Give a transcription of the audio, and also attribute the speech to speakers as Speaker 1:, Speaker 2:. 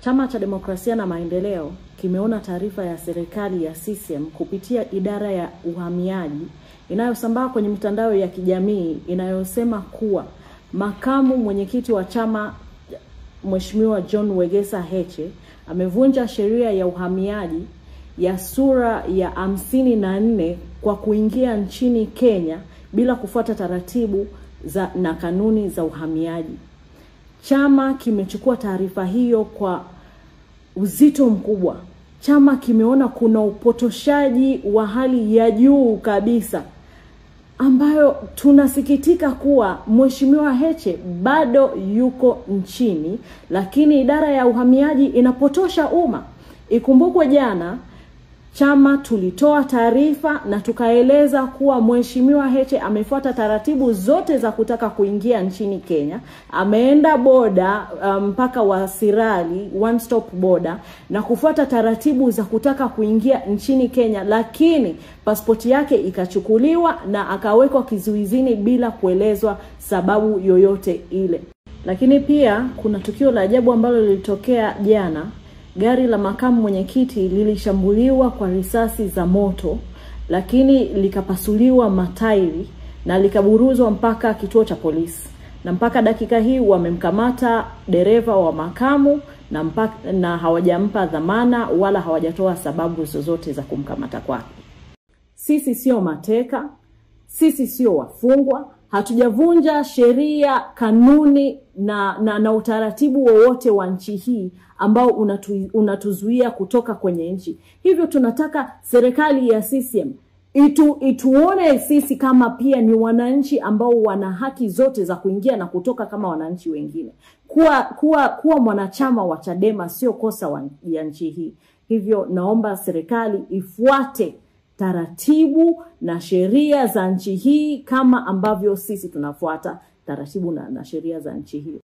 Speaker 1: Chama cha Demokrasia na Maendeleo kimeona taarifa ya serikali ya CCM kupitia idara ya uhamiaji inayosambaa kwenye mitandao ya kijamii inayosema kuwa makamu mwenyekiti wa chama Mheshimiwa John Wegesa Heche amevunja sheria ya uhamiaji ya sura ya 54 kwa kuingia nchini Kenya bila kufuata taratibu na kanuni za uhamiaji. Chama kimechukua taarifa hiyo kwa uzito mkubwa. Chama kimeona kuna upotoshaji wa hali ya juu kabisa, ambayo tunasikitika kuwa Mheshimiwa Heche bado yuko nchini, lakini idara ya uhamiaji inapotosha umma. Ikumbukwe jana chama tulitoa taarifa na tukaeleza kuwa Mheshimiwa Heche amefuata taratibu zote za kutaka kuingia nchini Kenya. Ameenda boda mpaka wa Sirali, one stop border, na kufuata taratibu za kutaka kuingia nchini Kenya, lakini pasipoti yake ikachukuliwa na akawekwa kizuizini bila kuelezwa sababu yoyote ile. Lakini pia kuna tukio la ajabu ambalo lilitokea jana. Gari la makamu mwenyekiti lilishambuliwa kwa risasi za moto, lakini likapasuliwa matairi na likaburuzwa mpaka kituo cha polisi. Na mpaka dakika hii wamemkamata dereva wa makamu na hawajampa dhamana wala hawajatoa sababu zozote za kumkamata kwake. Sisi sio mateka, sisi sio wafungwa, hatujavunja sheria, kanuni na utaratibu wowote wa nchi hii ambao unatuzuia kutoka kwenye nchi. Hivyo tunataka serikali ya CCM ituone sisi kama pia ni wananchi ambao wana haki zote za kuingia na kutoka kama wananchi wengine. Kuwa mwanachama wa Chadema sio kosa ya nchi hii. Hivyo naomba serikali ifuate taratibu na sheria za nchi hii kama ambavyo sisi tunafuata taratibu na sheria za nchi hii.